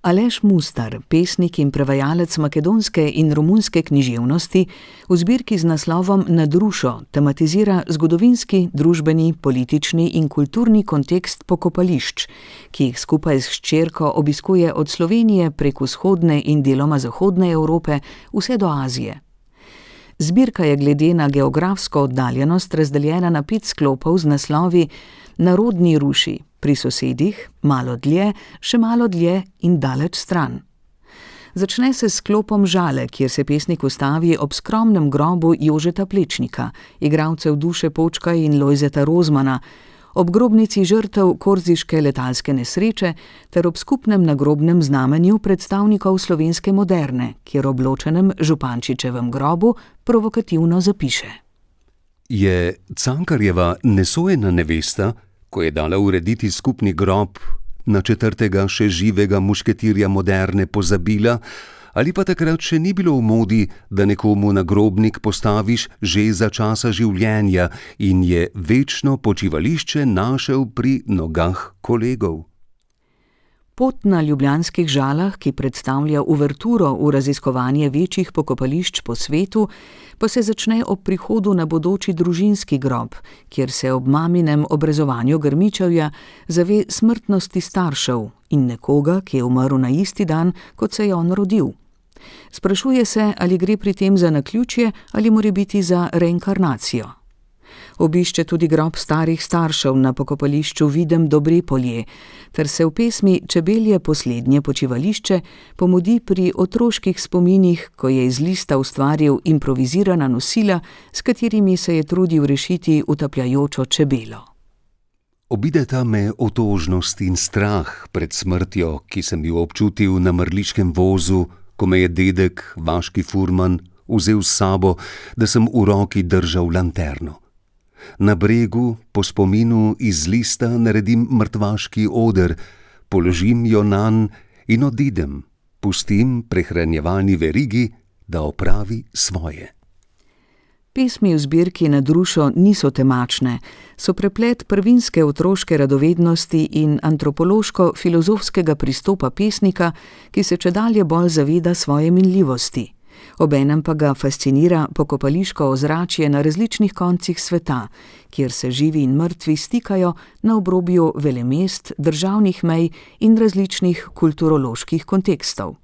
Aleš Mustar, pesnik in prevajalec makedonske in romunske književnosti, v zbirki z naslovom Na drušo tematizira zgodovinski, družbeni, politični in kulturni kontekst pokopališč, ki jih skupaj s hčerko obiskuje od Slovenije prek vzhodne in deloma zahodne Evrope vse do Azije. Zbirka je glede na geografsko oddaljenost razdeljena na 5 sklopov z naslovi Narodni ruši, Pri sosedih, Malo dlje, Še malo dlje in Daleč stran. Začne se s sklopom Žale, kjer se pesnik ustavi ob skromnem grobu Jožeta Plečnika, igralcev Duše Počka in Lojzeta Rozmana, ob grobnici žrtev korziške letalske nesreče ter ob skupnem nagrobnem znamenju predstavnikov slovenske moderne, kjer ob ločenem Župančičevem grobu provokativno zapiše. Je Cankarjeva nesojena nevesta, ko je dala urediti skupni grob, na 4. še živega mušketirja moderne pozabila, ali pa takrat še ni bilo v modi, da nekomu nagrobnik postaviš že za časa življenja in je večno počivališče našel pri nogah kolegov. Pot na ljubljanskih Žalah, ki predstavlja uverturo v raziskovanje večjih pokopališč po svetu, pa se začne ob prihodu na bodoči družinski grob, kjer se ob maminem obrezovanju grmičevja zave smrtnosti staršev in nekoga, ki je umrl na isti dan, kot se je on rodil. Sprašuje se, ali gre pri tem za naključje ali mora biti za reinkarnacijo. Obišče tudi grob starih staršev na pokopališču Videm Dobrepolje, ter se v pesmi Čebelje poslednje počivališče pomudi pri otroških spominih, ko je iz lista ustvaril improvizirana nosila, s katerimi se je trudil rešiti utapljajočo čebelo. Obideta me otožnost in strah pred smrtjo, ki sem jo občutil na mrliškem vozu, ko me je dedek, vaški furman, vzel s sabo, da sem v roki držal lanterno. Na bregu, po spominu iz lista, naredim mrtvaški oder, položim jo nanj in odidem, pustim prehranjevalni verigi, da opravi svoje. Pesmi v zbirki Na drušo niso temačne, so preplet prvinske otroške radovednosti in antropološko-filozofskega pristopa pesnika, ki se čedalje bolj zaveda svoje minljivosti. Obenem pa ga fascinira pokopališko ozračje na različnih koncih sveta, kjer se živi in mrtvi stikajo na obrobju velemest, državnih mej in različnih kulturoloških kontekstov.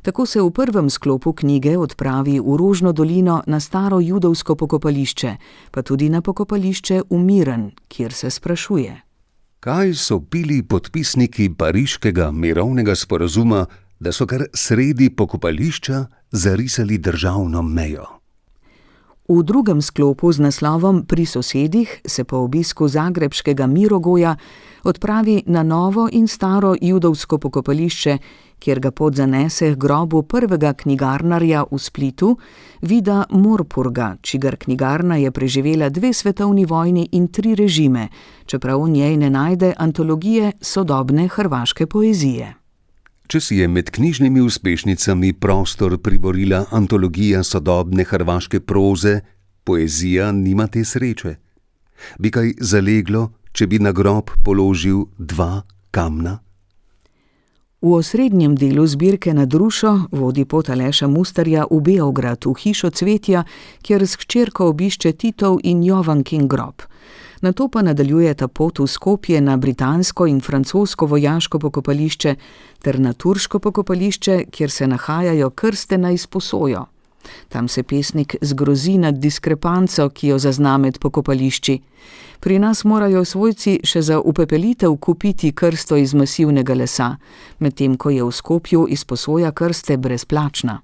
Tako se v prvem sklopu knjige odpravi v Rožno dolino na staro judovsko pokopališče, pa tudi na pokopališče v Miren, kjer se sprašuje. Kaj so pili podpisniki pariškega mirovnega sporazuma, da so kar sredi pokopališča zarisali državno mejo? V drugem sklopu z naslovom Pri sosedih se po obisku zagrebškega Mirogoja odpravi na novo in staro judovsko pokopališče, kjer ga pot zanese k grobu prvega knjigarnarja v Splitu, Vida Morpurga, čigar knjigarna je preživela 2 svetovni vojni in 3 režime, čeprav v njej ne najde antologije sodobne hrvaške poezije. Če si je med knjižnimi uspešnicami prostor priborila antologija sodobne hrvaške proze, poezija nima te sreče. Bi kaj zaleglo, če bi na grob položil 2 kamna? V osrednjem delu zbirke Na drušo vodi pot Aleša Mustarja v Beograd, v hišo Cvetja, kjer s hčerko obišče Titov in Jovankin grob. Nato pa nadaljujeta pot v Skopje na britansko in francosko vojaško pokopališče ter na turško pokopališče, kjer se nahajajo krste na izposojo. Tam se pesnik zgrozi nad diskrepanco, ki jo zazna med pokopališči. Pri nas morajo svojci še za upepelitev kupiti krsto iz masivnega lesa, medtem ko je v Skopju izposoja krste brezplačna.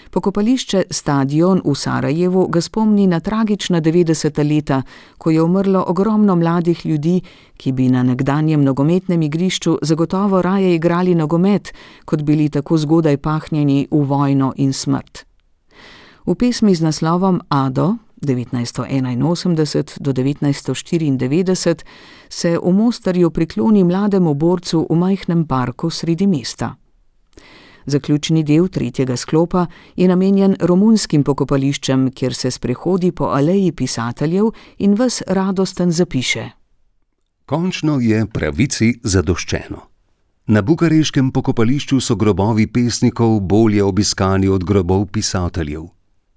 Pokopališče Stadion v Sarajevu ga spomni na tragična 90. leta, ko je umrlo ogromno mladih ljudi, ki bi na nekdanjem nogometnem igrišču zagotovo raje igrali nogomet, kot bili tako zgodaj pahnjeni v vojno in smrt. V pesmi z naslovom Ado 1981 do 1994 se v Mostarju prikloni mlademu borcu v majhnem parku sredi mesta. Zaključni del 3. sklopa je namenjen romunskim pokopališčem, kjer se sprehodi po aleji pisateljev in ves radosten zapiše. Končno je pravici zadoščeno. Na bukareškem pokopališču so grobovi pesnikov bolje obiskani od grobov pisateljev.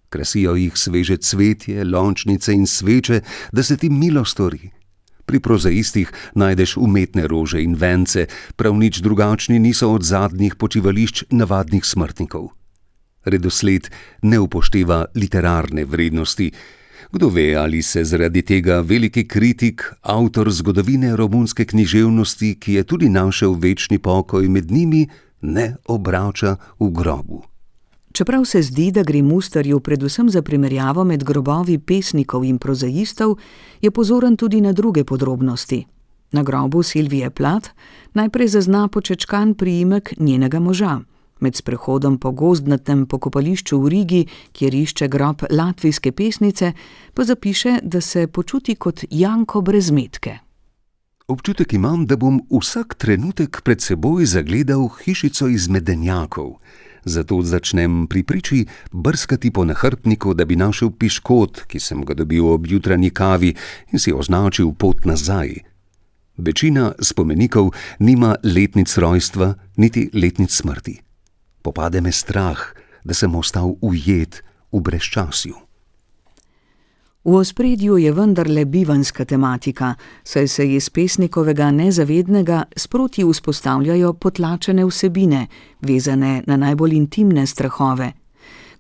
Krasijo jih sveže cvetje, lončnice in sveče, da se ti milo stori. Pri prozaistih najdeš umetne rože in vence, prav nič drugačni niso od zadnjih počivališč navadnih smrtnikov. Redosled ne upošteva literarne vrednosti. Kdo ve, ali se zaradi tega veliki kritik, avtor zgodovine romunske književnosti, ki je tudi našel večni pokoj med njimi, ne obrača v grobu. Čeprav se zdi, da gre Mustarju predvsem za primerjavo med grobovi pesnikov in prozaistov, je pozoren tudi na druge podrobnosti. Na grobu Silvije Plath najprej zazna počečkan priimek njenega moža. Med sprehodom po gozdnatem pokopališču v Rigi, kjer išče grob latvijske pesnice, pa zapiše, da se počuti kot Janko brez metke. Občutek imam, da bom vsak trenutek pred seboj zagledal hišico iz medenjakov. Zato začnem pri priči brskati po nahrbtniku, da bi našel piškot, ki sem ga dobil ob jutranji kavi in si označil pot nazaj. Večina spomenikov nima letnic rojstva, niti letnic smrti. Popade me strah, da sem ostal ujet v brezčasju. V ospredju je vendarle bivanjska tematika, saj se iz pesnikovega nezavednega sproti vzpostavljajo potlačene vsebine, vezane na najbolj intimne strahove.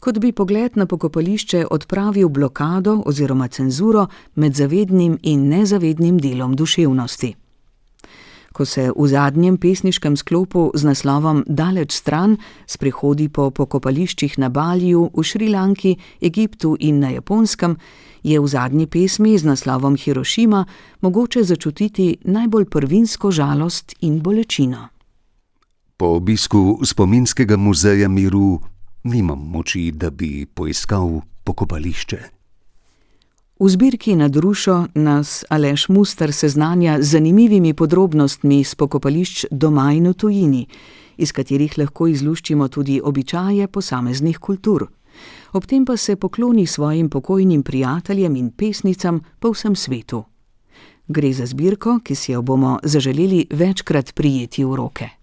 Kot bi pogled na pokopališče odpravil blokado oziroma cenzuro med zavednim in nezavednim delom duševnosti. Ko se v zadnjem pesniškem sklopu z naslovom Daleč stran sprehodi po pokopališčih na Baliju, v Šrilanki, Egiptu in na Japonskem, je v zadnji pesmi z naslovom Hirošima mogoče začutiti najbolj prvinsko žalost in bolečino. Po obisku spominskega muzeja miru nimam moči, da bi poiskal pokopališče. V zbirki Na dušo nas Aleš Mustar seznanja z zanimivimi podrobnostmi s pokopališč doma in v tujini, iz katerih lahko izluščimo tudi običaje posameznih kultur. Ob tem pa se pokloni svojim pokojnim prijateljem in pesnicam po vsem svetu. Gre za zbirko, ki si jo bomo zaželeli večkrat prijeti v roke.